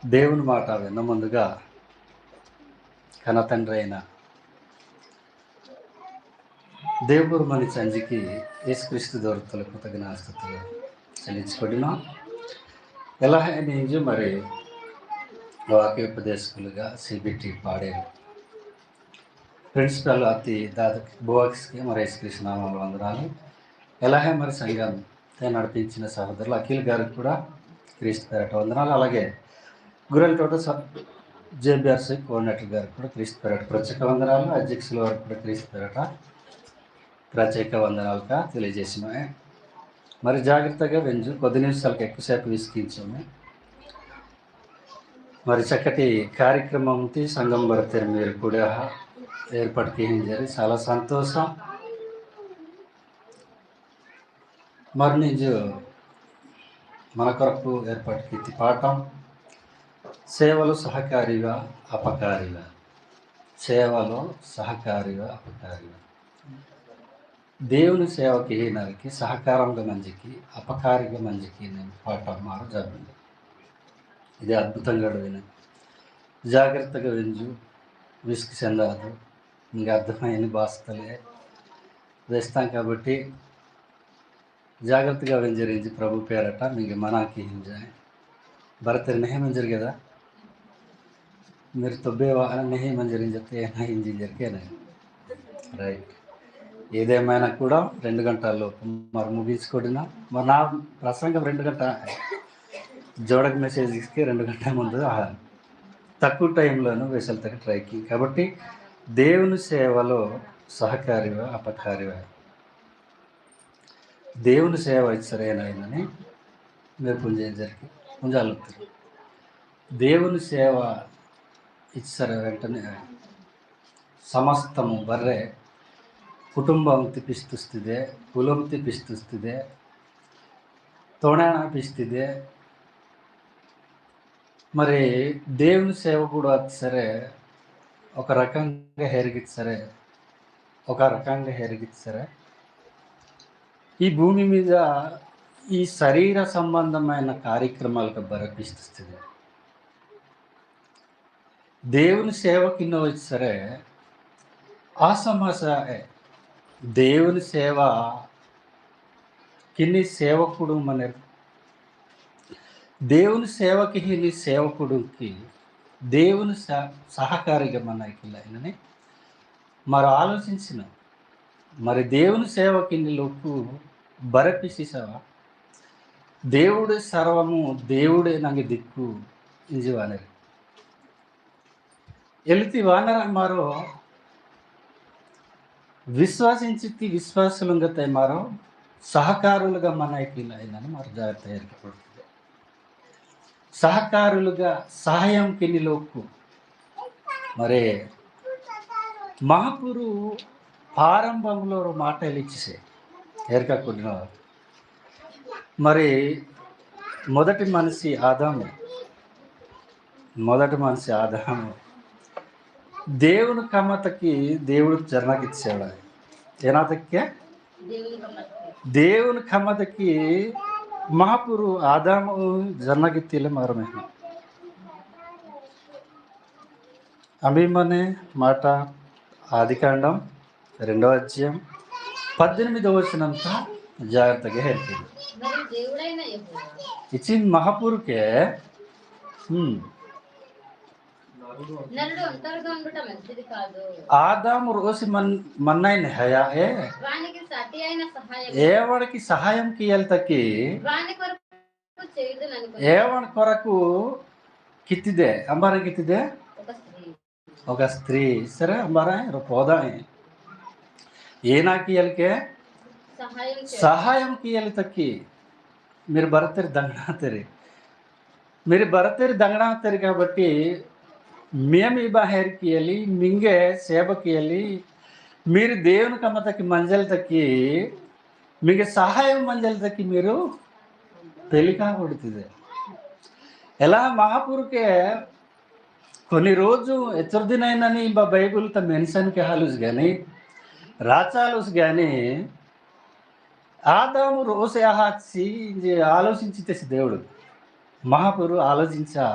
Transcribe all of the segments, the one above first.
దేవుని మాట విన్న ముందుగా కనతండ్రి అయిన దేవుడు మన సంజికి యేసుక్రీస్తు దొరుకుతల కృతజ్ఞాస్తుతులు చెల్లించుకుంటున్నాం. ఎలా నుంచి మరి వాక్యోపదేశకులుగా సిబిటి పాడారు ప్రిన్సిపల్ అతి దాదాపు బోవాక్స్కి మరి యేసుక్రీస్తు నామాలు వందనాలు. ఎలాగే మరి సంఘం నడిపించిన సహోదరులు అఖిల్ గారికి కూడా క్రీస్తు పేరట వందనాలు. అలాగే గురెల తోట జేబిఆర్సీ కోఆర్డినేటర్ గారికి కూడా క్రీస్తు పేరట ప్రత్యేక వందనాలు. అధ్యక్షుల వారికి కూడా క్రీస్తు పేరట ప్రత్యేక వందనాలుగా తెలియజేసినాయి. మరి జాగ్రత్తగా వెంజు కొద్ది నిమిషాలకు ఎక్కువసేపు విసిగించాము. మరి చక్కటి కార్యక్రమం సంఘం భర్తరు మీరు కూడా ఏర్పాటు చేయించారు, చాలా సంతోషం. మరి నిజు మన కొరకు ఏర్పాటు పాఠం సేవలు సహకారిగా అపకారిగా, సేవలో సహకారిగా అపకారిగా. దేవుని సేవకి నరికి సహకారంగా మంచికి అపకారిగా మంచికి నేను పాఠం మారు జరిగింది. ఇది అద్భుతంగా విన జాగ్రత్తగా వెంజు విసుగు చెందదు. ఇంకా అర్థమైన భాషలే వేస్తాం కాబట్టి జాగ్రత్తగా వెంజరించి ప్రభు పేరట మీకు మనాకి హింజాయి భరతరి नहीं मंजर కదా మీరు తొబ్బే नहीं మంజరిని చెప్తే హింజీ జరిగేనా రైట్. ఏదేమైనా కూడా 2 గంటల్లో మరి ముగించుకోడినా మరి నా ప్రసంగం 2 గంట జోడక్ మెసేజ్ ఇస్తే 2 గంటల ముందు తక్కువ టైంలోనూ వెసలుతకి ట్రైకి. కాబట్టి దేవుని సేవలో సహకారిగా అపకారిగా, దేవుని సేవ సరైనదని మీరు పుంజేసరికి పుంజాలుతారు. దేవుని సేవ ఇచ్చర వెంటనే సమస్తము బర్రె కుటుంబం ತಿಪ್ಪಿಸ್ತುತ್ತಿದೆ, ಕುಲಂ ತಿಪ್ಪಿಸ್ತುತ್ತಿದೆ, తోడాణ పిస్తుంది. మరి దేవుని సేవ కూడా సరే ఒక రకంగా హెరిగిచ్చరే, ఒక రకంగా హెరిగిచ్చరే ఈ భూమి మీద ఈ శరీర సంబంధమైన కార్యక్రమాలకు బరపిస్తుంది. దేవుని సేవ కింద వచ్చి సరే ఆ సమాస దేవుని సేవ కిన్ని సేవకుడు మన దేవుని సేవకి హిని సేవకుడికి దేవుని సహకారిగా మనకి మరి ఆలోచించిన మరి దేవుని సేవకి లోపు బరపిసేసావా. దేవుడే సర్వము, దేవుడే నాకు దిక్కు ఇంజి వానరు ఎలితి వానర మారో విశ్వాసించి విశ్వాసులుగా మారో సహకారులుగా మనకి మరి జాగ్రత్త ఏర్పడుతుంది. సహకారులుగా సహాయం కినిలోకు మరి మహాపురు ప్రారంభంలో మాటలు ఇచ్చేసే ఏర్కొంటున్న మరి మొదటి మనిషి ఆదాము దేవుని కమ్మతకి దేవుడు జరణకిచ్చాడు. ఏనాథక్కే దేవుని కమ్మతకి మహాపురు ఆదాము జన్నగిత్తిలే మారమే అభిమనే మాట ఆదికాండం 2వ అధ్యాయం 18వ వచనంతా జాగ్రత్తగా ಹೇಳ್ತೀನಿ. ఇచ్చిన మహాపురుకే ఆదాము రోజు మన్నైన హయా ఏవాడికి సహాయం కియల్తకి ఏవడి కొరకు కిత్తిదే అంబార కిత్తిదే ఒక స్త్రీ సరే అంబార పోదా ఏనా కియల్కే సహాయం కియల్తకి మీరు బరతరి దంగడాతరి కాబట్టి మేము ఈ బాహేర్కి వెళ్ళి మింగే సేవకి వెళ్ళి మీరు దేవుని కమ్మతకి మంజలతకి మీకు సహాయం మంజలతకి మీరు పెళ్లి కాబడుతుంది. ఎలా మహాపురుకే కొన్ని రోజు ఎచ్చరుదినైనని బైబుల్ త మెన్షన్కి హాలుస్ కానీ రాచాలుస్ కానీ ఆదాము రోజు ఆలోచించి తెసి దేవుడు మహాపురు ఆలోచించా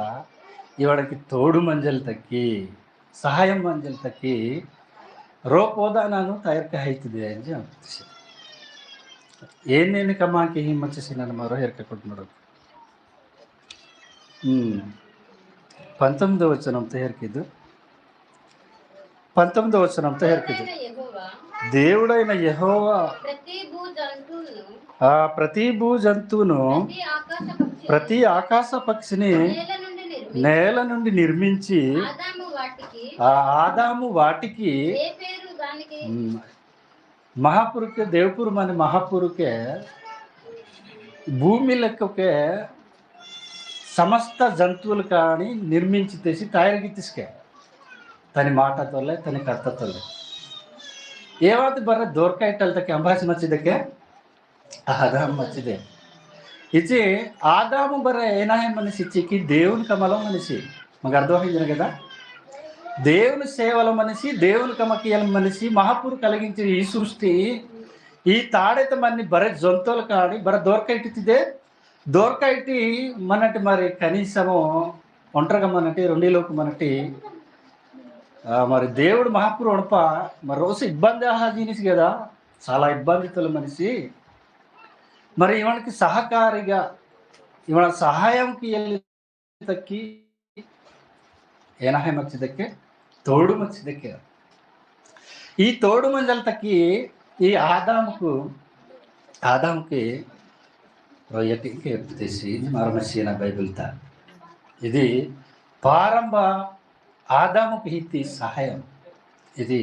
ಇವಳಿಗೆ ತೋಡು ಮಂಜಲ್ ತಕ್ಕಿ ಸಹಾಯ ಮಂಜಲ್ ತಕ್ಕಿ ರೋಪೋದ ನಾನು ತಯಾರಿಕೆ ಆಯ್ತಿದ್ದೆ ಅಂಜಿ ಅನಿಸಿ ಏನೇನು ಕಮಾಕಿ ಹಿಮ್ಮಚ್ಚಿಸಿ ನನ್ನ ಮರೋ ಹೇರ್ಕೊಂಡು ನೋಡೋದು 19వ వచనంతో హెరికిద్దు 19వ వచనంతో హెరికిద్దు దేవుడైన యెహోవా ప్రతి భూ జంతువును ప్రతి ఆకాశ పక్షిని నేల నుండి నిర్మించి ఆదాము వాటికి మహాపురుకే దేవపురం అనే మహాపురుకే భూమి లెక్కకే సమస్త జంతువులు కానీ నిర్మించి తెసి తయారీకి తీసుకే తన మాటతోలే తన కర్తతోలే ఏవాది బర్ర దొరకాయిಟ್ಟಲ್ತಕ್ಕೆ ಅಂಬಾಸಿ ಮಚ್ಚಿದಕ್ಕೆ ఆదాము మచ్చిదే ఇచ్చి ఆదాము బర్ర ఏనాయ మనిషి ఇచ్చికి దేవుని కమలో మనిషి మాకు అర్థమైంది కదా దేవుని సేవలో మనిషి దేవుని కమకీయాల మనిషి మహాపురు కలిగించిన ఈ సృష్టి ఈ తాడైతే మన్ని బర జంతువులు కానీ బర దొరకైటిదే దొరకైటి మనటి మరి కనీసము ఒంటరిగా మనటి రెండులోకి మనటి మరి దేవుడు మహాపురు ఉడప మరి రోజు ఇబ్బంది జీనిసి కదా చాలా ఇబ్బందితుల మనిషి మరి ఇవనికి సహకారిగా ఇవన సహాయంకి తక్కి ఏనాయ మచ్చిదಕ್ಕೆ తోడు మచ్చిదಕ್ಕೆ ఈ తోడు మంజల తక్కి ఈ ఆదాముకి రొయ్యటికి ఎప్పుతేసి మరమసీన బైబిల్తా ఇది ప్రారంభ ఆదాముకి హితి సహాయం ఇది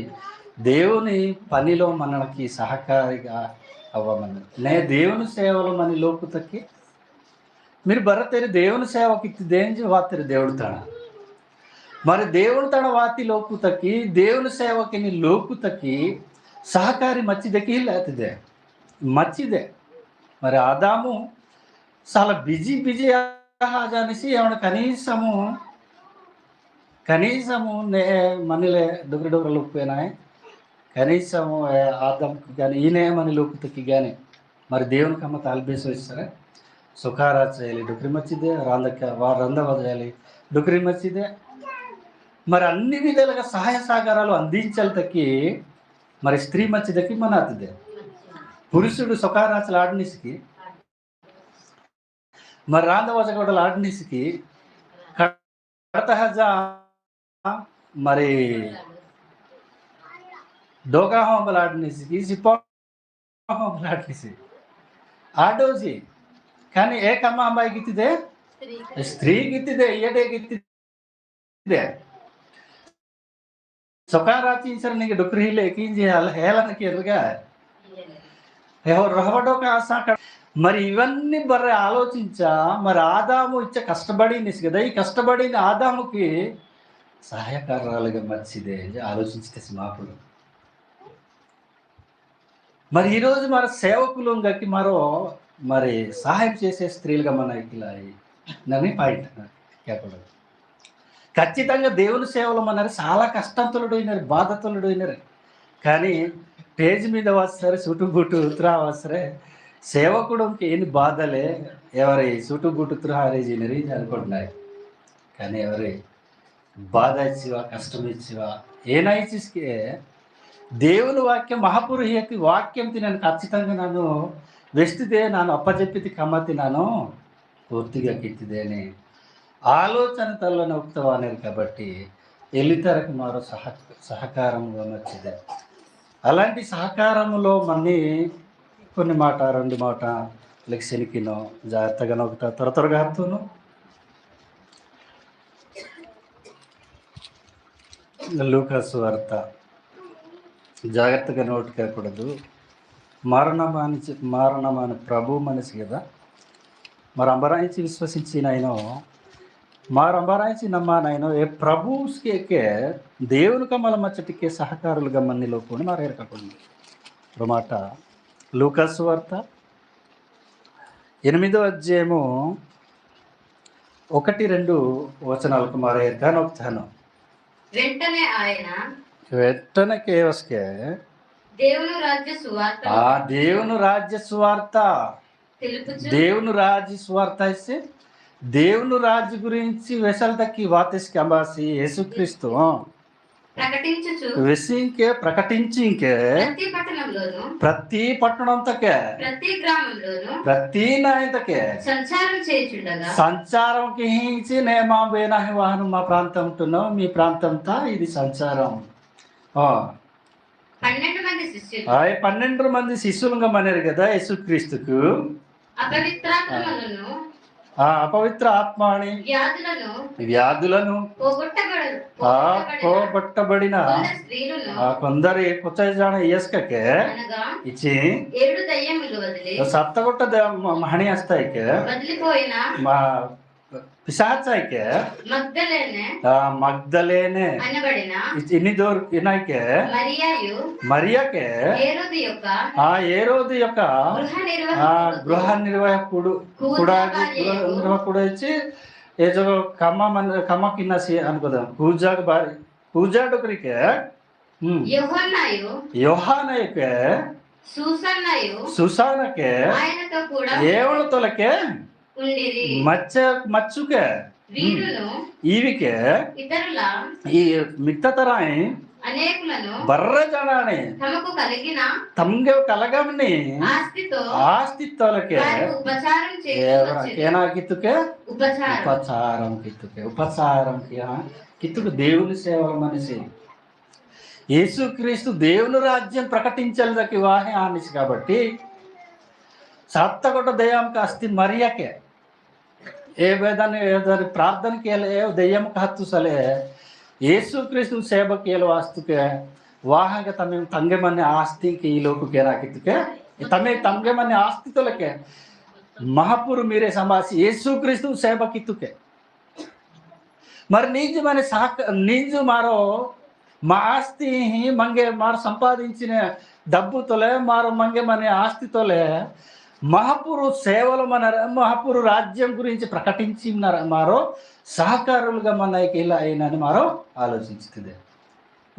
దేవుని పనిలో మనకి సహకారిగా అవ్వమని నే దేవుని సేవలో మన లోకుతకి మీరు బరతేరి దేవుని సేవకి ఇత్తిదేంజి వాతిరి దేవుడు తన మరి దేవుడు తన వాతి లోకుతకి దేవుని సేవకి నీ లోకుతకి సహకారి మచ్చిదకి లేతిదే మచ్చిదే మరి ఆదాము చాలా బిజీ జానిసి ఏమన్నా కనీసము నే మనలే డొగ్గురు లోకపోయినాయి కనీసము ఆదాముకి కానీ ఈయనే మన లోకుతకి కానీ మరి దేవునికి అమ్మ తాల్బేసి ఇస్తారా సుఖారా చేయాలి డొగ్గురి మచ్చిదే రందవ చేయాలి డొగ్గురి మచ్చిదే మరి అన్ని విధాలుగా సహాయ సహకారాలు అందించాలతకి మరి స్త్రీ మచ్చిదకి మన అతిదే పురుషుడు సుఖారాచలు ఆడనిసికి మరి రాందవజగొడలు ఆడనిసికి కడతహజ మరి డోకా హోంబలు ఆడనిసికి సిప్పాహోంబలు ఆడనిసి ఆడోజి కానీ ఏకమ్మ అమ్మాయి గిత్తిదే స్త్రీ గిత్తిదే ఏడే గిత్తిదే సుఖారాచించరు నీకు డొక్రిహిలు ఎక్కించి హేళనకి ఎదురుగా రహబడోక ఆశ మరి ఇవన్నీ బర్రె ఆలోచించా మరి ఆదాము ఇచ్చే కష్టపడినిసి కదా ఈ కష్టపడిన ఆదాముకి సహాయకారాలుగా మర్చిదే ఆలోచించితే మాపులు మరి ఈరోజు మరి సేవకులుకి మరి సహాయం చేసే స్త్రీలుగా మనకి నన్ను పాయింట్ కేపడదు ఖచ్చితంగా దేవుని సేవలు మనరు చాలా కష్టంతులుడు అయినారు బాధతులుడు అయినారు కానీ పేజ్ మీద వస్తారు సుటుబుట్టు ఉత్తరా వస్తారే సేవకుడు ఏమి బాధలే ఎవరి సుటుబుట్టు ఉత్తరారేజినరి అనుకుంటున్నారు కానీ ఎవరి బాధ ఇచ్చివా కష్టం ఇచ్చివా ఏనాయిచిస్కే దేవుని వాక్యం మహాపురుషి వాక్యం నేను ఖచ్చితంగా నన్ను వెస్తిదే ನಾನು అప్పచెప్పితే కమ్మతి ನಾನು పూర్తిగా కిత్తిదే అని ఆలోచన తల్లని ఉక్తవానేరు కాబట్టి ఎల్లితరకు మరో సహకారంగా నచ్చిదే అలాంటి సహకారంలో మన్ని కొన్ని మాట రెండు మాట లెక్సెనికినో జాగ్రత్తగా నొక్కుతా త్వరగా అర్థను లూకాసు వార్త జాగ్రత్తగా నోటు కాకూడదు మారణమాని ప్రభు మనిషి కదా మరి అంబరాయించి విశ్వసించిన ఆయన మరి అంబరాయించి నమ్మానాయన ఏ ప్రభుకే దేవుని కమల మచ్చటికే సహకారులుగా మన్నిలో కొని మరి ఎరకకుండా మాట లూకాసు వార్త 8వ అధ్యాయము 1-2 వచనాలకు మారేరుగా నొక్కుతాను వెంటనే కేవస్కే దేవుని రాజ్య సువార్త దేవుని రాజ్య సువార్త ఇస్తే దేవుని రాజ్య గురించి వెసల్తకి వాతిస్కి అంబాసి యేసుక్రీస్తు ప్రకటించుచు వెసింకే ప్రకటించింకే ప్రతి పట్టణంలోను ప్రతి పట్టణంతకే ప్రతి గ్రామంలోను ప్రతి నాయంతకే సంచారం చేయుచుండగా సంచారంకి హించి నేమా బేనాహి వాహనం మా ప్రాంతం ఉంటున్నాం మీ ప్రాంతంతో ఇది సంచారం 12 మంది శిష్యులు 12 మంది శిష్యులుగా మనేరు కదా యేసుక్రీస్తుకు అపవిత్రాత్మలను అపవిత్ర ఆత్మ అని వ్యాధులను పోగొట్టబడిన కొందరి కుచజాన ఇయస్కకే ఇచ్చి 7 దయ్యములు వదిలి సత్తగొట్ట మహణి వస్తాయికే మా పిశాచాయికే మగ్దలేనే ఇన్ని దూర్ ఇనాయికే మరియాకే ఏరోదు యొక్క గృహ నిర్వాహకుడు నిర్వాహకుడు వచ్చి ఏదో కమ్మ కింద అనుకోదాం పూజాడుకరికే యోహానయకే సుసానకే ఏవళతోలకే మచ్చుకే ఈవికే ఈ మిగతా బర్ర జనాన్ని తమకు కలగమని ఆస్తిత్వలకే కిత్తుకే ఉపచారం కిత్తుకు దేవుని సేవల మనిషి యేసుక్రీస్తు దేవుని రాజ్యం ప్రకటించలేదకి వాహే ఆనిసి కాబట్టి సత్తగొట్ట దయ్యంకి అస్తి మరియకే ఏ వేదాన్ని ప్రార్థనకి ఏ దయ్యంకి హత్తు సలే యేసుక్రీస్తు సేవకి ఏలో వాಸ್ತುಕೆ ವಾಹಂಗೆ ತಮ್ಮ ತಂಗೆ ಮನೆ ಆಸ್ತಿಗೆ ಈ ಲೋಕಕ್ಕೆ ಏನಾಗಿತ್ತಕ್ಕೆ ತಮ್ಮ ತಂಗೆ ಮನೆ ಆಸ್ತಿ ತೊಲಕ್ಕೆ ಮಹಾಪುರು ಮೀರೆ ಸಂಭಾಸಿ యేసుక్రీస్తు సేవకిత్తుకే మరి నీజు మన నీజు మారో మా ఆస్తి మంగే మారు సంపాదించిన డబ్బుతోలే మారు మంగే మన ఆస్తితోలే మహాపురు సేవలు మన మహాపురు రాజ్యం గురించి ప్రకటించి మారో సహకారులుగా మనకి ఇలా అయినని మారో ఆలోచించుతుంది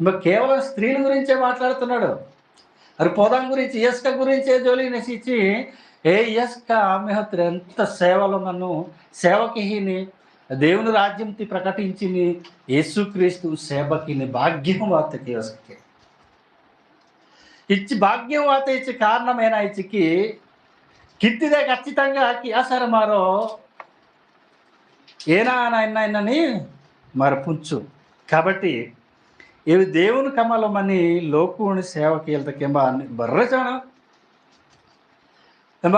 ఇంకా కేవలం స్త్రీల గురించే మాట్లాడుతున్నాడు అది పోదాం గురించి యస్క గురించే జోలి నశించి ఏ యస్క ఆమె ఎంత సేవలు నన్ను సేవకిని దేవుని రాజ్యం ప్రకటించింది యేసుక్రీస్తు సేవకిని భాగ్యం వార్తకి యస్కే ఇచ్చి భాగ్యం వార్త ఇచ్చే కారణమైన ఇచ్చికి కిత్తిదే ఖచ్చితంగా అసలు మారో ఏనాయనని మరి పుంచు కాబట్టి ఇవి దేవుని కమలో మని లోకుని సేవకి వెళ్తాకేంబ బర్రచడం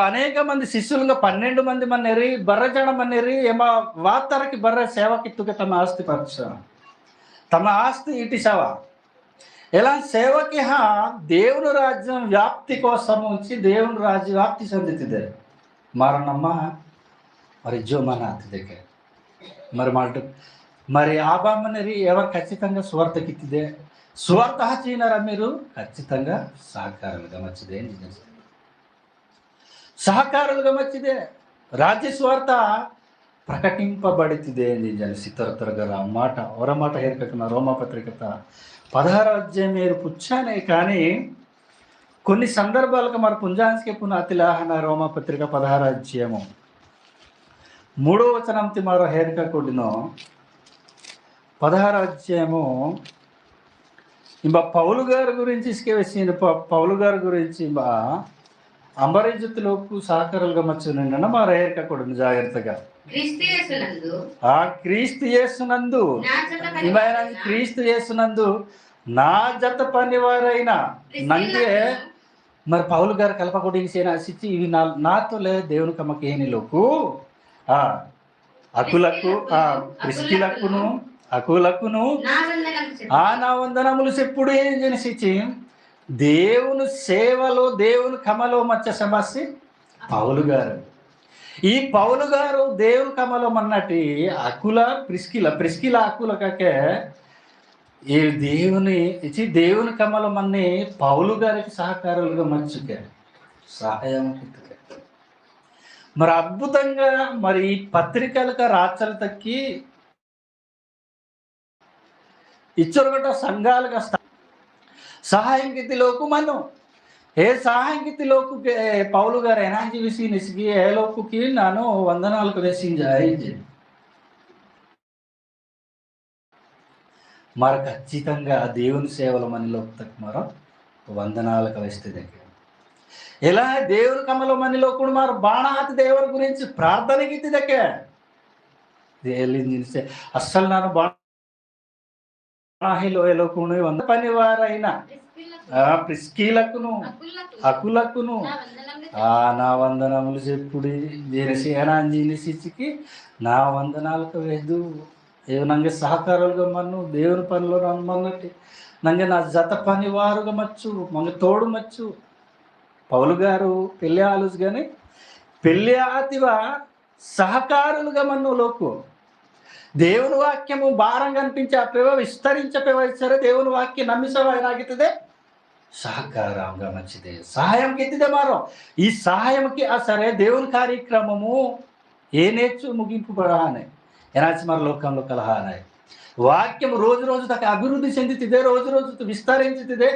అనేక మంది శిష్యులుగా 12 మంది మన్నేరి బర్రచడం మన్నేరి ఏమో వార్తరకి బర్ర సేవకిత్తుగా తమ ఆస్తి పరచడం తమ ఆస్తి ఇటు సేవ ఎలా సేవకి దేవుని రాజ్యం వ్యాప్తి కోసం ఉంచి దేవుని రాజ్య వ్యాప్తి చెందుతుంది మరణమ్మ మరి జోమనాథ్ దగ్గర మరి ఆబామనేరి ఎవరు ఖచ్చితంగా స్వార్థకిత్తిదే స్వార్థ చేయనారా మీరు ఖచ్చితంగా సహకారులుగా మంచిదే సహకారులుగా మంచిదే రాజ్య స్వార్థ ప్రకటింపబడుతుంది నిజాన్ని సితరతరగా మాట ಹೊರమాట ಹೇರ್ಕಕ್ಕನ రోమపత్రికత 16వ అధ్యాయం మీరు పుచ్చానే కానీ కొన్ని సందర్భాలకు మరి పుంజాన్స్కే పునాతిలాహన రోమపత్రిక 16వ అధ్యాయము 3వ వచనంతి మరో ಹೇರ್ಕಕೊಂಡಿನೋ 16వ అధ్యాయము పౌలు గారి గురించి ఇసుకేసిన పౌలు గారి గురించి అంబరీజుతులకు సహకారులుగా మర్చిపోయిన మా ಹೇರ್ಕಕೊಂಡಿನ జాగ్రత్తగా క్రీస్తు యేసునందు క్రీస్తు యేసునందు నా జత పనివారైన నంగే మరి పౌలు గారు కలపకొడిసి ఇవి నాతోలే దేవుని కమ్మకేనిలోకు అకులకు ప్రిస్కిలకును అకులకును నా వందనములు చెప్పుడు ఏం జనిసి దేవుని సేవలో దేవుని కమలో మచ్చ సమస్య పౌలు గారు ఈ పౌలు గారు దేవుని కమలో మన్నటి అకుల ప్రిస్కిల అకుల కాకే ఈ దేవుని ఇచ్చి దేవుని కమలో మన్ని పౌలు గారికి సహకారులుగా మర్చుకే సహాయం మరి అద్భుతంగా మరి పత్రికలకు రాచలు తక్కి ఇచ్చొరగట సంఘాలుగా సహాయం కితిలోకు మనం ఏ ಸಹಾಯಂಗಿತಿ ಲೋಕಕ್ಕೆ ಪೌಲುಗಾರ ಏನಾಗಿ ವಿಸಿ ನಿಸಿಗಿ ఏ లోకుకి ನಾನು వందనాలకు వేసింజాయి మరి ఖచ్చితంగా దేవుని సేవల మనలోకి మరో వందనాలకు వేస్తుంది ఇలా దేవుని కమల మనలో కూడా మరి బాణాతి దేవుని గురించి ప్రార్థనకి ఇద్దకే అస్సలు ನಾನು బాణాహిలో ఎలోకును వంద పనివారైన ప్రిస్కీలకును అకులకును నా వందనములు చెప్పుడి దీని సేనాంజీనిసికి నా వందనాలకు వేదు ನಂಗೆ ಸಹಕಾರలుగా మన్ను దేవుని పనిలో రమ్మన్నట్టు ನಂಗೆ నా జత పని వారుగా మచ్చు మంగ తోడు మచ్చు పౌలు గారు పెళ్ళి ఆలోచు కానీ పెళ్ళి ఆతివ సహకారులుగా మన్ను లోకు దేవుని వాక్యము భారంగా అనిపించేపేవ విస్తరించపేవ సరే దేవుని వాక్యం నమ్మిసవ ಏನಾಗುತ್ತದೆ సహకారంగా మంచిదే సహాయంకి ఎత్తిదే మారో ఈ సహాయంకి సరే దేవుని కార్యక్రమము ఏనేచ్చు ముగింపు పడానే ఏనాచి మరి లోకంలో కలహానే వాక్యం రోజు రోజు తగ్గ అభివృద్ధి చెందుతుంది రోజు రోజు విస్తరించుతుంది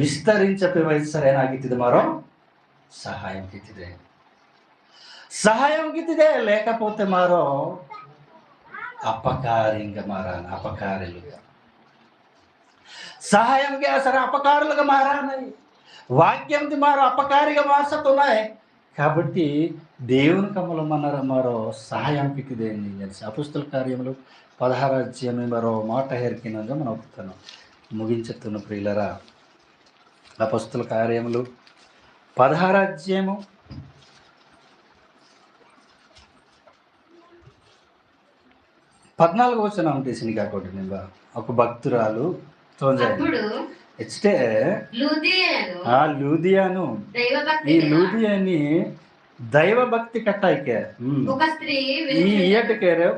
విస్తరించపేవ సరే ఏನಾಗುತ್ತದೆ మారో సహాయంకి ఎత్తిదే సహాయంకి ఎత్తిదే లేకపోతే మారో అపకారంగా మారాను అపకారులుగా సహాయంగా సరే అపకారులుగా మారానాయి వాక్యంది మారో అపకారిగా మార్చుతున్నాయి కాబట్టి దేవుని కమల మరో సహాయం కిటిదేంది అపుస్తల కార్యములు 16వ అధ్యాయం మరో మాట హెరికినందు మనం ఒప్పుతాను ముగించుతున్న ప్రియులరా అపుస్తల కార్యములు 16వ అధ్యాయము 14వ వచనం తీసిని కాకోటి నింబ ఒక భక్తురాలు ఇచ్చే లూదియాను ఈ లూదియాని దైవభక్తి కట్టాయికే ఈ ఇయటకే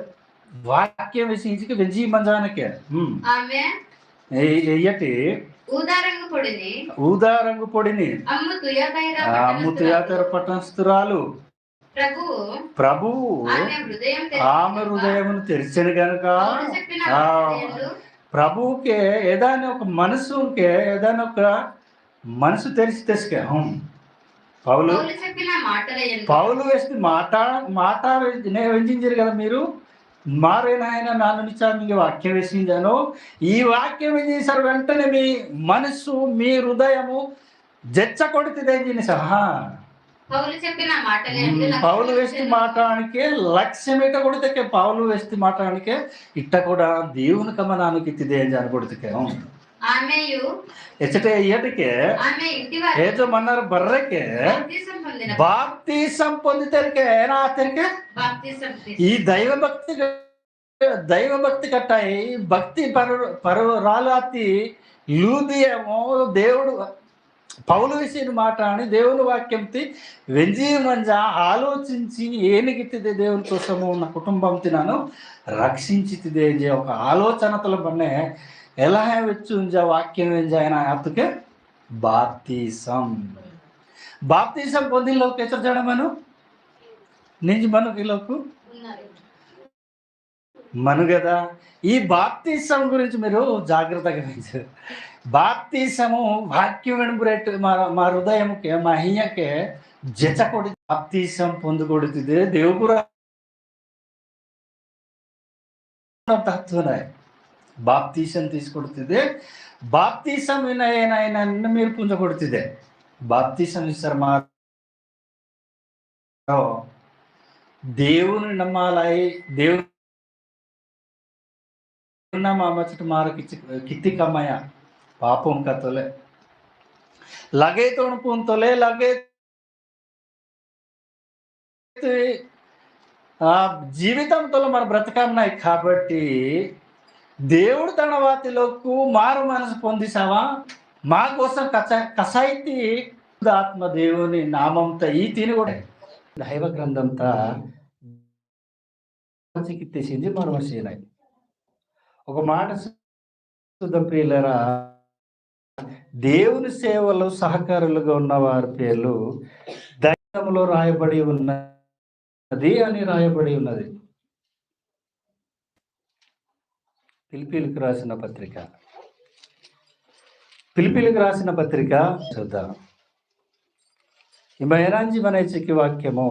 వాక్యం విషయించి వెంజీ మంజానకే ఇయటి ఊదారంగు పొడిని అమ్ము తుయాతర పట్టణస్థురాలు ప్రభువు ఆమె హృదయమును తెరిచను గనుక ప్రభువుకే ఏదైనా ఒక మనసుకే ఏదైనా ఒక మనసు తెరిచి తెసుకే పౌలు వేస్తే మాట వెంచించారు కదా మీరు మారేనాయన నాన్న నిచానికి వాక్యం వేసించాను ఈ వాక్యం ఏం చేశారు వెంటనే మీ మనస్సు మీ హృదయము జచ్చ కొడుతుంది సహా పౌలు వేస్తే మాట్లాడానికే లక్ష్యమేట కొడితే పౌలు వేస్తే మాట్లాడానికే ఇట్ట కూడా దేవుని కమనానికి ఇత్తిదే అని కొడితే ఎచ్చటే ఇయటికే ఏదో మన్నారు బర్రెకే బాప్తీసం పొందితేరికే ఏనా తెరికే ఈ దైవభక్తి కట్టాయి భక్తి రాలాతి లూదియేమో దేవుడు పౌలు విషయం మాట్లాడి దేవుని వాక్యంతి వెంజీ మంజ ఆలోచించి ఏనిగిత్తిదే దేవుని కోసము నా కుటుంబం తినాను రక్షించితిదే ఒక ఆలోచనతల పన్నే ఎలా వెచ్చు వాక్యం వెంజ ఆయన అతుకే బాప్తీసం పొందిలోకి ఎచ్చడం మను నింజి మనులోకు మను కదా ఈ బాప్తీసం గురించి మీరు జాగ్రత్తగా పెంచారు బాప్తీసము వాక్యం వెనుబురెట్టు మా హృదయముకే మా హీయకే జచకొడి బాప్తీసం పొందుకొడుతుంది దేవుపుర తత్వనే బాప్తీసం తీసుకొడుతుంది బాప్తీసం ఆయన మీరు పుంజకొడుతుంది బాప్తీసం ఇస్తారు మా దేవుని నమ్మాలి దేవుని మచ్చట మారకి కిత్తి కమ్మయ పాపం కతలే లగే తొణుపుంతలే లగే జీవితంతో మన బ్రతకన్నాయి కాబట్టి దేవుడు తన వాతిలోకి మారు మనసు పొందిసావా మా కోసం కసాయితీ ఆత్మ దేవుని నామంతో ఈ తిని కూడా దైవ గ్రంథంతా చికిత్సేసింది మరవసేనాయి ఒక మాట శుద్ధం ప్రియులరా దేవుని సేవలో సహకారులుగా ఉన్న వారి పేర్లు దైవంలో రాయబడి ఉన్నది అని రాయబడి ఉన్నది. ఫిలిప్పీలకు రాసిన పత్రిక చూద్దాం. ఇంబ ఏనాంజి మనైచికి వాక్యము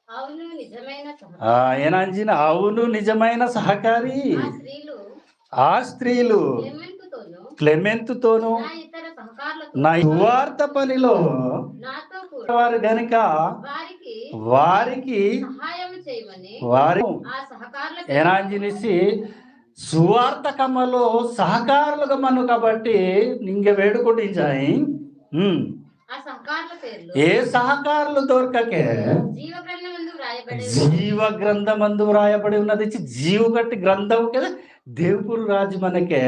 అవును నిజమైన ఏనాంజిన అవును నిజమైన సహకారి ఆ స్త్రీలు క్లెమెంతుతోను నా సువార్త పనిలో వారు గనుక వారికి ఏనాంజినిసి సువార్త కమ్మలో సహకారులుగా మను కాబట్టి నింగ వేడుకొట్టించాయి ఏ సహకారులు దొరకకే జీవ గ్రంథమందు వ్రాయబడి ఉన్నది జీవగట్టి గ్రంథం కదా దేవుపురు రాజ్య మనకే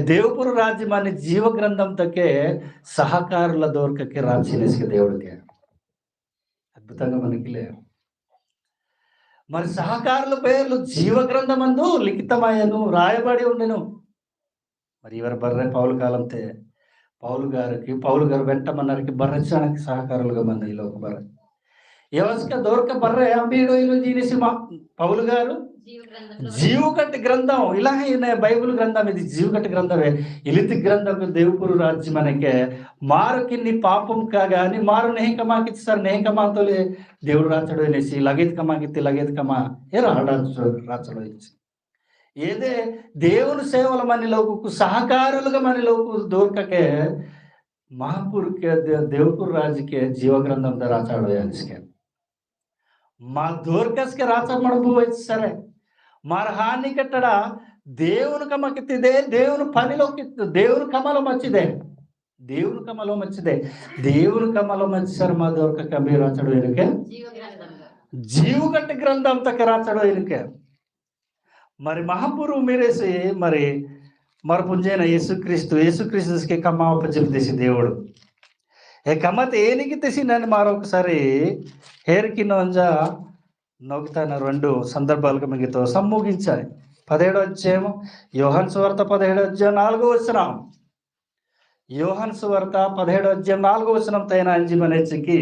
దేవుపురు రాజ్యం అనే జీవ గ్రంథంతోకే సహకారుల దొరకకే రాసినేసి దేవుడికి అద్భుతంగా మనకి లేవు. మరి సహకారుల పేర్లు జీవ గ్రంథమందు లిఖితమయ్యను రాయబడి ఉండెను. మరి ఎవరు బర్రె పౌలు కాలంతే పౌలు గారు వెంటమన్నారికి బర్రెచానికి సహకారులుగా మంది ఈ లోక బర్రె ఎవస్క దొరక బర్రె అంబీడు జీనిసి పౌలు గారు జీవకట్టి గ్రంథం ఇలా బైబుల్ గ్రంథం ఇది జీవకట్టి గ్రంథమే ఇలితి గ్రంథం దేవుపురు రాజ్యం మనకే మారుకిన్ని పాపం కాగాని మారు నెహకమాకి సార్ నెహకమాతోలే దేవుడు రాచడు అనేసి లగేత్ కమాకి లగేత్ కమా ఏ రాచడు ఇచ్చి ఏదే దేవుని సేవల మనలోకు సహకారులుగా మనలోకు దొరకకే మహాపూర్కే దేవుపురు రాజుకే జీవ గ్రంథం రాచాడు అనేసి మా దోర్కస్కి రాచమడుపు వచ్చి సరే మరి హాని కట్టడ దేవుని కమకిತ್ತಿదే దేవుని పనిలోకి దేవుని కమలో మంచిదే దేవుని కమలో మంచిదే దేవుని కమలో మంచి సార్ మా దొరక మీరు రాచడు ఎనుకే జీవగట్టి గ్రంథం తక్క రాచడు ఎనుకే మరి మహాపురు మీరేసి మరి పుంజైన యేసుక్రీస్తుకి కమ్మ ఉపజెప్తేసి దేవుడు ఏ కమ్మత ఏనికి తెసి నన్ను మరొకసారి హేరికి నొంజ నొక్కుతాను 2 సందర్భాలుగా మిగతా సమ్ముగించాలి 17వ అధ్యాయము యోహాను సువార్త 17వ అధ్యాయం 4వ వచనం యోహాను సువార్త 17వ అధ్యాయం 4వ వచనం తైన అంజిమనేచికి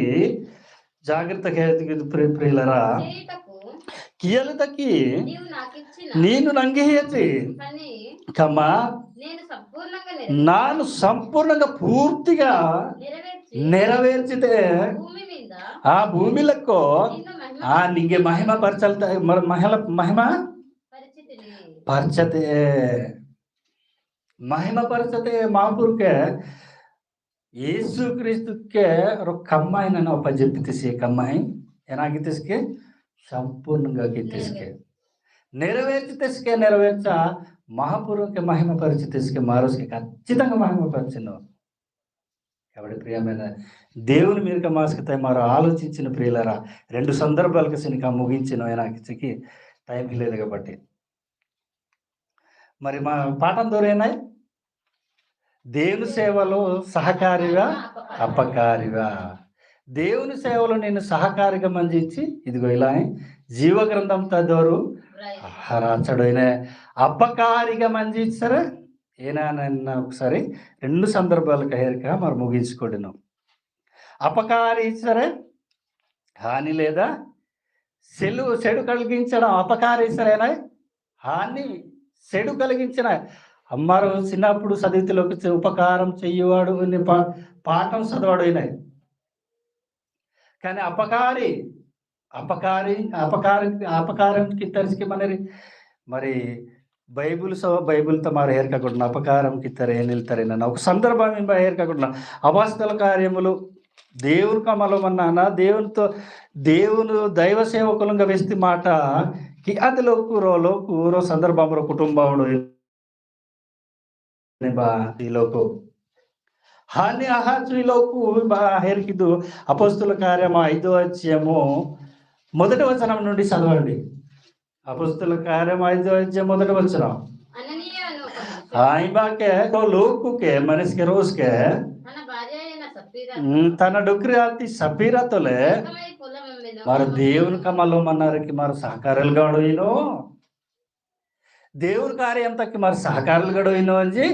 జాగ్రత్తగా ప్రియులరా కియలతకి నేను నంగిహేచి కమ్మా నాను సంపూర్ణంగా పూర్తిగా నెరవేర్చితే ఆ భూమిలకు నింగే మహిమ పరచల్తా మహిమ పరచతే మహిమ పరచతే మహాపురుకే యేసుక్రీస్తుకే కమ్మాయి నన్ను ಒಪ್ಪಜೆಪ್ಪಿಸಿ ಕಮ್ಮಾಯಿ ಏನಾಗಿತ್ತಿಸ್ಕೆ ಸಂಪೂರ್ಣಂగా గిత్తిస్కే నెరవేర్చితేస్కే నెరవేర్చ మహాపురుకే మహిమ పరిచితేస్కే మారోస్కే ఖచ్చితంగా మహిమ పరిచిను కాబట్టి ప్రియమైన దేవుని మీరు మాస్కితే మారు ఆలోచించిన ప్రియులరా 2 సందర్భాలకు సినిక ముగించిన ఆయనకి టైం లేదు కాబట్టి మరి మా పాఠం దొరేనాయి దేవుని సేవలో సహకారిగా అపకారిగా దేవుని సేవలో నేను సహకారిగా మంజించి ఇదిగో ఇలా జీవ గ్రంథం తదోరు రాచడైన అపకారిగా మంజించారా ఏనానన్న ఒకసారి 2 సందర్భాలకు హేరిక మరి ముగించుకోండి అపకారి సరే హాని లేదా చెడు కలిగించడం అపకారి సరేనా హాని చెడు కలిగించిన అమ్మారు చిన్నప్పుడు చదివితలోకి ఉపకారం చెయ్యవాడు పాఠం చదవాడు అయినాయి కానీ అపకారంకి తరిసికి మరి బైబుల్తో మారు ఏర్కాకుండా అపకారంకి ఇద్దరు ఏం నిలుతారైనా ఒక సందర్భం ఏర్కాకుండా అవాస్తల కార్యములు దేవుని కమలమన్నానా దేవుని దైవ సేవకులంగా వేస్తే మాట అందులో కూరో సందర్భంలో కుటుంబంలో ఈలోకు హాని అహాచులోకు హెరికిదు అపోస్తుల కార్యం 5వ అధ్యాయము 1వ వచనం నుండి చదవండి అపోస్తుల కార్యం 5వ అధ్యాయం 1వ వచనం బాకే లోకుకే మనిషికి రోజుకే తన డొక్రి ఆతి సపీరతోలే మరి దేవుని కమలో మన్నారికి మరి సహకారాలు గడవయినో దేవుని కార్యం తక్కి మరి సహకారాలు గడవయినో అని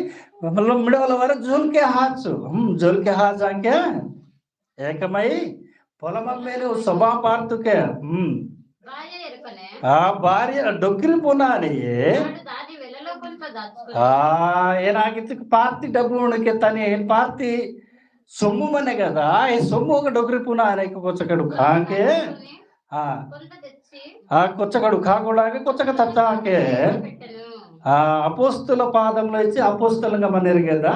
మిడవల వరకు జోల్కే హాచ్ అంకే ఏకమై పొలమమ్మేను శుభాపార్తుకే ఆ భార్య డొక్కిరి పునాని ಏನಾಗಿತ್ತು ಪಾರ್ತಿ ಡಬ್ಬು ಉಣಕ್ಕೆ ತಾನೇ ಪಾರ್ತಿ ಸೊಮ್ಮು ಮನೆಗದ ಈ ಸೊಮ್ಮು ಡೊಗ್ರಿ ಪುನಃ ಆನೆಗೆ ಕೊಚ್ಚಕಡು ಕಾಂಕೆ ఆ కొంత తెచ్చి ఆ కొచ్చకడు కాకుండా కొచ్చక తచ్చాకే పెట్టెను. ఆ అపోస్తుల పాదంలో ఇచ్చి అపోస్తులంగా మన్నారు కదా,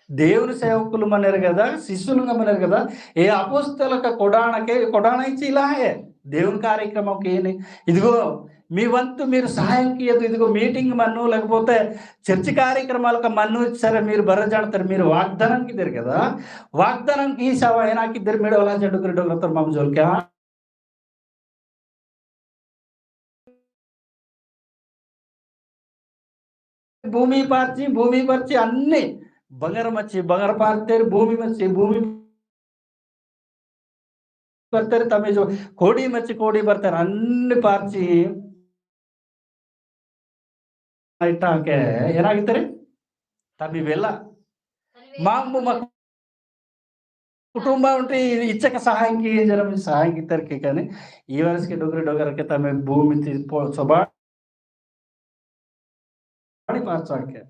దేవుని సేవకులు మన్నారు కదా, శిష్యులుగా మన్నారు కదా. ఏ అపోస్తులకు కొడాణ ఇచ్చి ఇలాగే దేవుని కార్యక్రమంకి ఇదిగో మీ వంతు మీరు సహాయం కీయదు, ఇదిగో మీటింగ్ మన్ను లేకపోతే చర్చి కార్యక్రమాలకు మన్ను ఇచ్చారా మీరు బర్రజాడతారు, మీరు వాగ్దానంకి ఇద్దరు కదా, వాగ్దానంకి ఈ సేవ ఏనాకి ఇద్దరు మీరు అలా జడుగురు మమ్మ జోలికా భూమి పార్చి అన్ని బంగారం వచ్చి బంగారు పార్తారు, భూమి వచ్చి భూమి ಬರ್ತಾರೆ, ತಮ್ಮ ಕೋಡಿ ಮಚ್ಚಿ ಕೋಡಿ ಬರ್ತಾರೆ, ಅన్ని ಪಾರ್ಚಿ ಇಟ್ಟಾಕೆ ಏನಾಗಿದ್ದಾರೆ ತಮ್ಮ ಇವೆಲ್ಲ ಮಾಂಬು మా కుటుంబం ఉంటే ఇచ్చక సహాయంకి జర సహాయంకి ఇద్దరికి కానీ ఈ వరసకి డొగరకి తమ భూమి సొబాడి పార్చాకే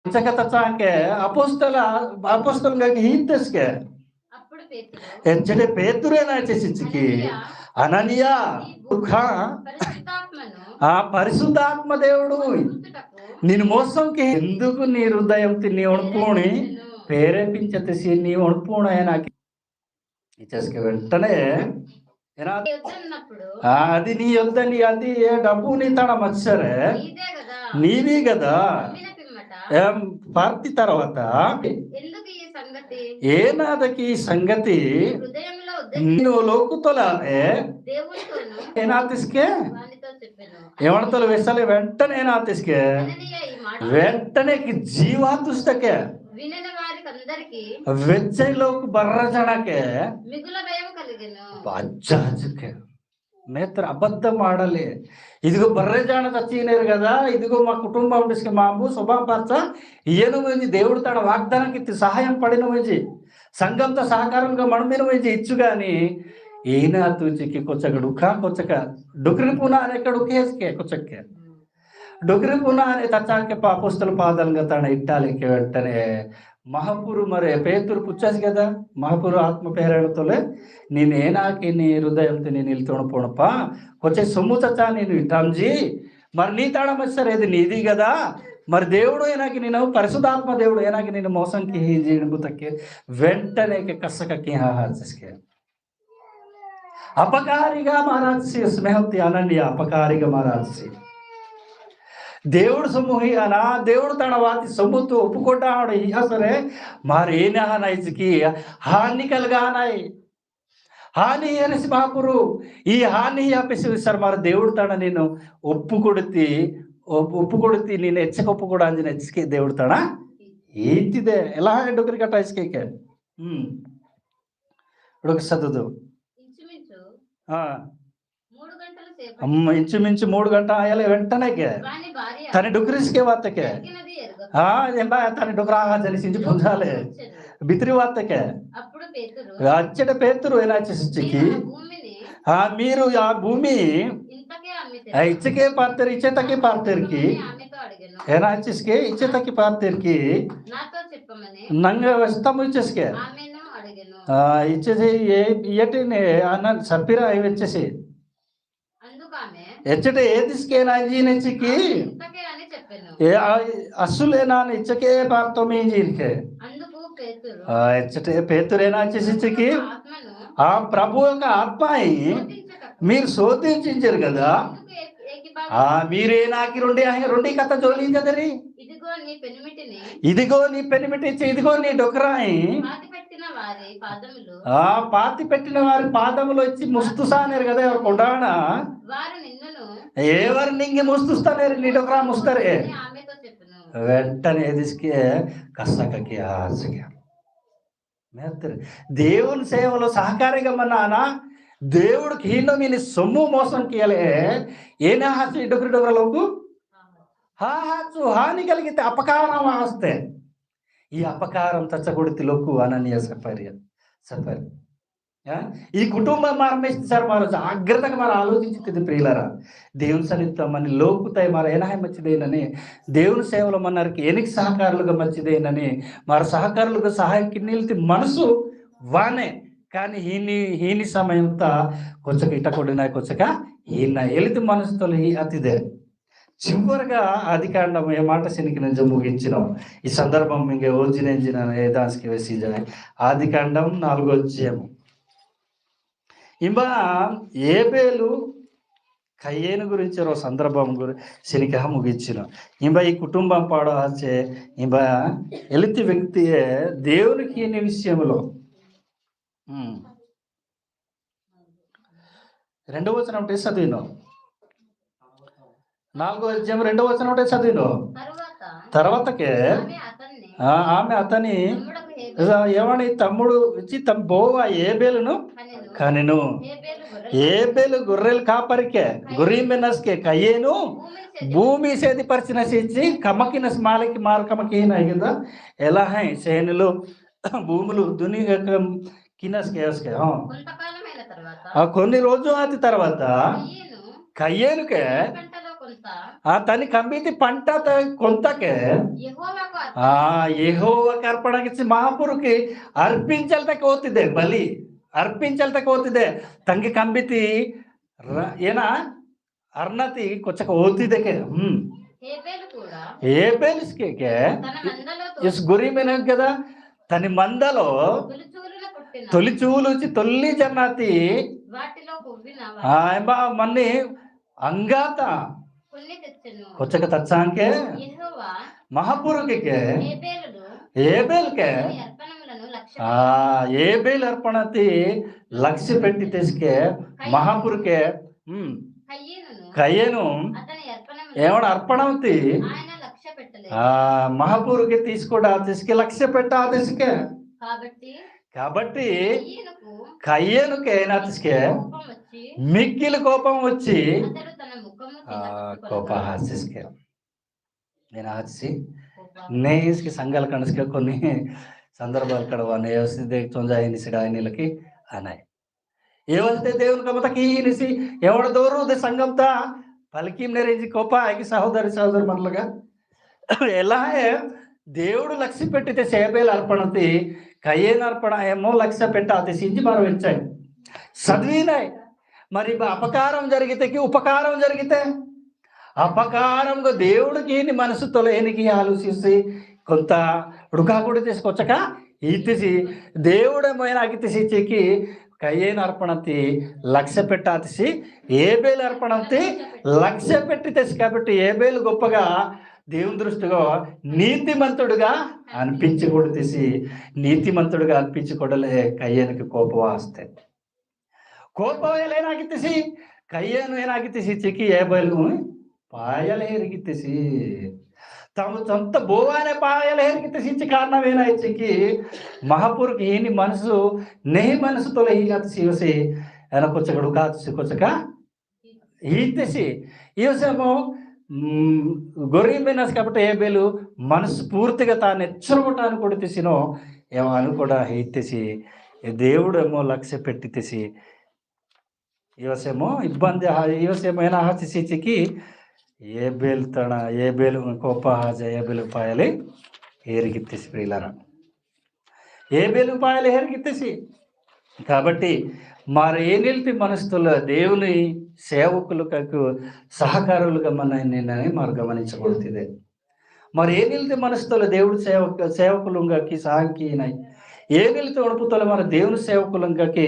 ఇచ్చక తచ్చాకే అపోస్తలుగా హీతస్కే ఎంచటే పేతురేనా చేసికి అననీయా ఆ పరిశుద్ధాత్మ దేవుడు నిన్ను మోసంకి ఎందుకు నీ హృదయం నీ ఒణుపుని ప్రేరేపించేసి నీ ఒణుపున నాకు ఇచ్చేసి వెంటనే అది నీ యొద్దని అది డబ్బు నీ తన మచ్చరే నీవి కదా పార్టీ తర్వాత ఏనాదకి సంగతి నువ్వు లోకుతోలానే ఏనాతిస్కే ఏమడతలు వెసలే వెంటనే ఏనాతిస్కే వెంటనే జీవాతుస్తకే వెచ్చలోకి బర్రజనకే అజ్జాజకే నేత్ర అబద్ధం ఆడలే ఇదిగో బర్రెజాన చచ్చినారు కదా, ఇదిగో మా కుటుంబం తీసుకు మాము శుభపరచ ఈయన మంచి దేవుడు తన వాగ్దానానికి సహాయం పడిన మంచి సంఘంతో సహకారంగా మనమైన మంచి ఇచ్చు కానీ ఈయన తూచికి కొచ్చక కొచ్చక డొక్రి పునా అనే ఉకేసుకే కొచ్చక్కే డొక్రి పునా అనే తచ్చాకే అపోస్తల పాదాలుగా తన ఇట్టాలికి వెంటనే మహాపురు మరే పేతురు పుచ్చాసి కదా, మహాపురు ఆత్మ పేరేతోలే నేనేనాకి నీ హృదయంతో నేను నిలుతోన పోనప్ప కొంచెం సొమ్ము చచ్చా నేను ఇట్టాంజీ మరి నీ తాళం వచ్చారు ఏది నీది కదా, మరి దేవుడు ఏనాకి నేను పరిశుద్ధాత్మ దేవుడు ఏనాకి నేను మోసంకి జీబుతಕ್ಕೆ వెంటనే కసకకి హాస్కే అపకారిగా మారాల్సి స్నేహతి అనండి అపకారిగా మారాల్సి దేవుడు సొమ్ము అనా దేవుడు తన వాటి సొమ్ముతో ఒప్పుకుంటాడు ఇహ సరే మరి ఏనాయికి హాని కలగానాయి హాని అనేసి మహాపురు ఈ హాని ఆపేసి సార్ మరి దేవుడు తన నేను ఒప్పు కొడితే నేను ఎచ్చక ఒప్పు కూడా అంజన ఎచ్చకే దేవుడు తన ఏంటిదే ఎలా డొకరి కట్ట ఇసుకేకే ఒక చదువు అమ్మ ఇంచుమించు 3 గంటలు అయ్యాలి వెంటనే తన డొకరిసుకే వార్తకే తన డొకరా తెలిసించి పుంజాలే బిత్రి వార్తకే అచ్చట పేతురు ఎలా చేసికి మీరు ఆ భూమి ఇచ్చకే పార్తారు ఇచ్చేతకి పార్తారుకి ఏనా వచ్చేసికే ఇచ్చేతకి పార్తారుకి నంగ వస్తాము ఇచ్చేసికే ఇచ్చేసి ఇయటిని అన్న సప్పిరా అవి వచ్చేసి ఎచ్చట ఏదిస్కేనా జీనెచ్చికి అస్సులేనా ఇచ్చకే పార్తమే జీనికే ఎచ్చటే పేతురేనా చేసికి ఆ ప్రభు యొక్క ఆత్మయి మీరు శోధించారు కదా, మీరేనాకి రెండే కథ జోలించదరి ఇదిగో నీ పెనిమిటి ఇదిగో నీ డొకరాయి పాతి పెట్టిన వారి పాదములు వచ్చి ముస్తుసానేరు కదా ఎవరు కొండాన ఎవరు నింగి ముస్తుస్తానేరు నీ డొకరా ముస్తరే వెంటనే తీసుకే కసకకి ఆశగా దేవుని సేవలో సహకారిగా మన్నానా దేవుడికి హీనో మీ సొమ్ము మోసం కీయలే ఏనా హాసి డొకరు హాచు హాని కలిగితే అపకారం వస్తే ఈ అపకారం తచ్చగొడితే లోకు అననీయ సఫరి ఆ? ఈ కుటుంబం మరణిస్తే సార్ మరి జాగ్రత్తగా మరి ఆలోచించుతుంది ప్రియులరా. దేవుని సన్నిధితో మన లోకుతాయి మరి ఏనాయ మంచిదేనని దేవుని సేవలో మనకి ఎనికి సహకారులుగా మంచిదేనని మరి సహకారులుగా సహాయం కిన్నెళ్తే మనసు వానే కానీ హీని సమయంతో కొచ్చక ఇట్ట కొడినా కొచ్చక ఈయన ఎలితి మనసుతో అతిదే చివరిగా ఆదికాండం ఏ మాట శనికి ముగించినాం ఈ సందర్భం ఇంకే ఓజిన దానికి వేసి ఆదికాండం 4వ అధ్యాయము ఇంబ ఏబేలు కయ్యేను గురించి ఒక సందర్భం శనిక ముగించిన ఇంబ ఈ కుటుంబం పాడవచ్చే ఇంబ ఎలితి వ్యక్తియే దేవునికి ఈ విషయంలో 2వ వచనం ఒకటే చదివిను 4వ అధ్యాయం 2వ వచనం ఒకటే చదివిను తర్వాతకే ఆమె అతని ఏమని తమ్ముడు ఇచ్చి తమ బోవ ఏబేలును కనెను ఏబేలు గొర్రెలు కాపరికే గుర్రిమెనస్కే కయ్యేను భూమి సేది పరిచిన సిచ్చి కమకిన మాలకి మార్కమకి కదా ఎలా హై సేనులు భూములు దుని కినస్కే కొన్ని రోజు అది తర్వాత కయ్యేనుకే తని కంబితి పంట కొంతకే యెహోవాకి అర్పణకి మహాపురుకి ಅರ್ಪಿಂಚಲ್ತಕ್ಕೆ ಓದ್ತಿದ್ದೆ ಬಲಿ ಅರ್ಪಿಂಚಲ್ತಕ್ಕೆ ಓದ್ತಿದ್ದೆ ತಂಗಿ ಕಂಬಿತಿ ಏನ ಅರ್ನತಿ ಕೊಚ್ಚಕ ಓದ್ತಿದ್ದಕ್ಕೆ ఏబేలుస్కే ఇస్ గురిమైన కదా తన మందలో తొలి చూలుచి తొల్లి జన్నాతి మన్ని అంగాత కొచ్చక తచ్చాంకే మహాపురుకే ఏబేల్కే ఏబేల్ అర్పణతి లక్ష్య పెట్టి తెసుకే మహాపురుకే కయ్యను ఏమన్నా అర్పణంతి మహాపురుకి తీసుకోడా తీసుకే లక్ష్య పెట్టా తీసుకే కాబట్టి కయ్యనుకే నా తీసుకే మిక్కిలి కోపం వచ్చి కోపహాస్యస్కే నేను హసి నేస్కి సంఘాల కనసుకే కొన్ని సందర్భాలు కడవ నేసి చొంజాయినిసిడాయినీలకి అనాయి ఏవైతే దేవుని కమతకి నిసి ఎవడ దూరు సంఘంతా పలికి నెరేంచి కోప ఆగి సహోదరి మనలుగా ఎలా దేవుడు లక్ష్య పెట్టితే సేబేలు అర్పణతి కయ్యేను అర్పణ ఏమో లక్ష్య పెట్టి అతిశించి మనం ఇచ్చాయి చదివినాయి మరి అపకారం జరిగితే ఉపకారం జరిగితే అపకారంగా దేవుడికి మనసుతో లేనికి ఆలోచిస్తే కొంత ఉడుకాకుడు తీసుకొచ్చక ఈతిసి దేవుడేమైనా అగితిసికి కయ్యేను అర్పణతి లక్ష్య పెట్టాతిసి ఏబేలు అర్పణంతి లక్ష్య పెట్టి తెసి కాబట్టి ఏబేలు గొప్పగా దేవుని దృష్టిగా నీతిమంతుడుగా అనిపించకూడదు తీసి నీతిమంతుడుగా అనిపించకూడలే కయ్యేనికి కోపం వస్తాయి ಕೋಪವ ಏನಾಗಿತ್ತಿಸಿ ಕೈಯನ್ನು ಏನಾಗಿತ್ತಿಸಿ ಚಿಕ್ಕಿ ಏಬಲು ಪಾಯಲ ಹೇರಿಗಿತ್ತಿಸಿ ತಮ್ಮ ಸ್ವಂತ ಬೋವಾನೆ ಪಾಯಲ ಹೇರಿಗಿತ್ತಿಸಿ ಕಾರಣం ಏನಾಯ್ತಿಕ್ಕಿ ಮಹಾಪುರ್ಗೆ ಏನಿ ಮನಸ್ಸು ನೆಹಿ ಮನಸ್ಸು ತೊಲೆ ಹೀಗಾತಿಸಿ ಇವಸಿ ಏನ ಕೊಚ್ಚಗಡು ಕಾತಿಸಿ ಕೊಚ್ಚಕ ఈతిసి ఈవసేమో గొర్రె బినస్ కాబట్టి ఏబేలు మనసు పూర్తిగా తాను హెచ్చరగొట్టాను కూడా తీసినో ఏమో అని కూడా హెత్తిసి దేవుడు ఏమో లక్ష్య పెట్టి తీసి ಇವಸೇಮೋ ಇಬ್ಬಂದಿ ಇವಸೇಮೋ ಹಾಚಿಸಿಚಿಕ್ಕಿ ಏಬೇಲು ಕೋಪ ಹಾಜ ಏಬೇಲು ಪಾಯಲಿ ఏరిగిత్తేసి ప్రియులారా ఏబేలు పాయలు ఏరిగిత్తేసి కాబట్టి మరి ఏ నిలిపి మనసులో దేవుని సేవకులకు సహకారులుగా మనని మరి గమనించబడుతుంది మరి ఏ నిలిపి మనసులో దేవుడి సేవకులుగాకి సహాయకీనాయి ఏ నిలిపి ఒడుపుతల మన దేవుని సేవకులంగాకి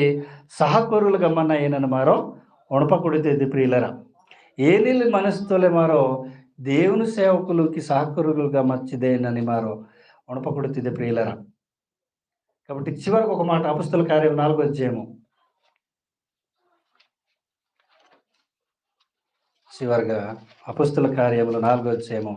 సహకూరులుగా మన ఏనని మారో ఒడపకూడదు ప్రియులరా ఏ నిలి మనసుతోలే మారో దేవుని సేవకులకి సహకూరులుగా మంచిదేనని మారో ఒడపకూడదు ప్రియులరా కాబట్టి చివరికి ఒక మాట అపొస్తలుల కార్యం 4వ అధ్యాయము చివరిగా అపొస్తలుల కార్యములు 4వ అధ్యాయము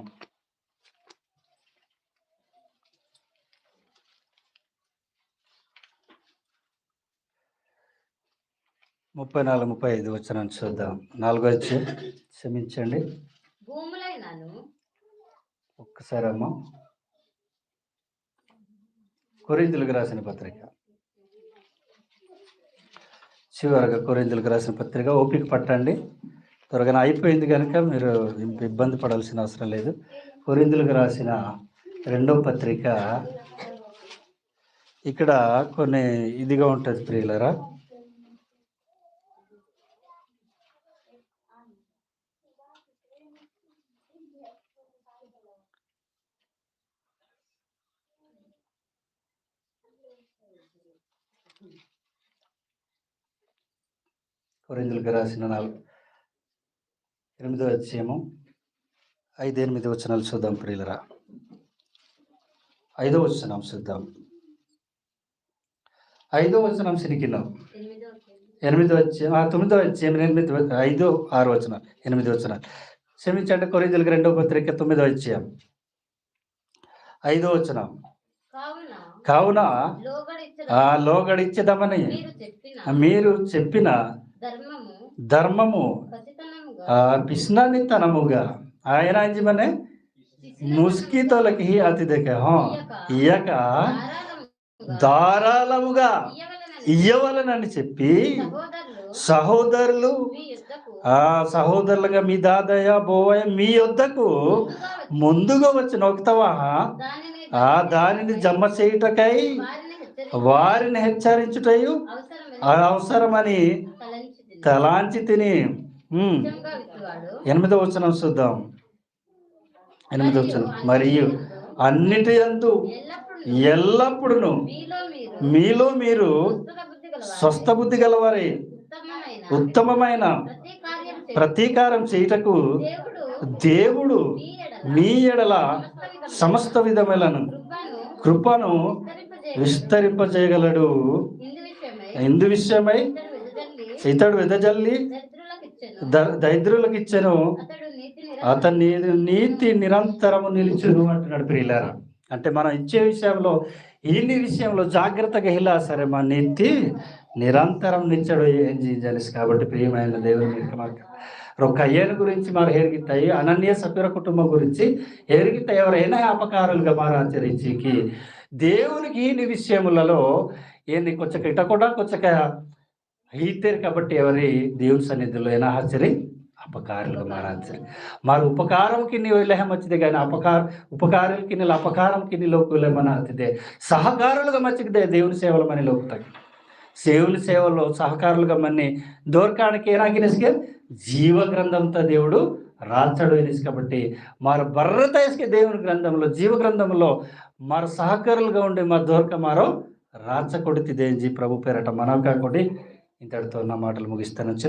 34-35 వచనం చూద్దాం 4వ అధ్యాయం క్షమించండి ఒక్కసారి అమ్మ కొరింథీయులకు రాసిన పత్రిక చివరగా కొరింథీయులకు రాసిన పత్రిక ఓపిక పట్టండి. త్వరగానే అయిపోయింది కనుక మీరు ఇబ్బంది పడాల్సిన అవసరం లేదు. కొరింథీయులకు రాసిన 2వ పత్రిక ఇక్కడ కొన్ని ఇదిగా ఉంటుంది ప్రియులరా. కొరింథీయులకు రాసిన 8వ అధ్యాయము 5-8 వచనాలు చూద్దాం ప్రియులరా. 5వ వచనం చూద్దాం. 5వ వచనం సిరికిన్నాం. 8వ అధ్యాయం 9వ అధ్యాయం 5-6 వచనాలు 8 వచనాలు క్షమించండి. కొరింథీయులకు 2వ పత్రిక 9వ అధ్యాయం 5వ వచనం. కావున లోగడిచ్చదమని మీరు చెప్పిన ధర్మము పిస్నానితనముగా ఆయన అంజమనే ముస్కితోలకి అతిథిక ఇయ్యక ధారాళముగా ఇయ్యవలనని చెప్పి సహోదరులుగా మీ దాదయ్య బోవయ్య మీ యొద్దకు ముందుగా వచ్చిన ఒకతవా దానిని జమ చేయుటకై వారిని హెచ్చరించుటయు అవసరమని తలాంచి తిని. 8వ వచనం చూద్దాం. 8వ వచనం. మరియు అన్నిటి యందు ఎల్లప్పుడూ మీలో మీరు స్వస్థ బుద్ధి గలవారై ఉత్తమమైన ప్రతీకారం చేయుటకు దేవుడు మీ ఎడల సమస్త విధమైన కృపను విస్తరింపజేయగలడు. ఇందు విషయమై ఇతడు వెదజల్లి దరిద్రులకు ఇచ్చెను, అతని నీతి నిరంతరము నిలిచును అంటున్నాడు ప్రియులారా. అంటే మనం ఇచ్చే విషయంలో ఇన్ని విషయంలో జాగ్రత్తగా ఇలా సరే మా నీతి నిరంతరం నిచ్చడు ఏం చేయాలి. కాబట్టి ప్రియమైన దేవుని రొక్కయ్యను గురించి మారు ಹೇರಿಗಿತ್ತಾయి అనన్య సఫీర కుటుంబం గురించి ಹೇರಿಗಿತ್ತ ఎవరైనా అపకారులుగా మారు ఆచరించికి దేవునికి ఈ విషయములలో ఏంది కొంచెం ఇటకుండా కొంచెం హీతేరు. కాబట్టి ఎవరి దేవుని సన్నిధిలో ఏనా ఆచరి అపకారులుగా మారాల్సి మరి ఉపకారంకి నీ విలహం వచ్చింది కానీ ఉపకారులకి నీళ్ళు అపకారంకి నీ లోకు విలమని అవుతుంది. సహకారులుగా మచ్చిదే దేవుని సేవలు మని లోపుతాయి. సేవుల సేవలో సహకారులుగా మన్ని దోర్కానికి ఏనాగినసుకే జీవ గ్రంథంతో దేవుడు రాల్చడు అనేసి. కాబట్టి మారు బర్రత వేసుకే దేవుని గ్రంథంలో జీవ గ్రంథంలో మారు సహకారులుగా ఉండి మా దోర్క మారో రాచకొడితే దేంజీ ప్రభు పేరట మనం కాకుండా ఇంతటితో నా మాటలు ముగిస్తాను.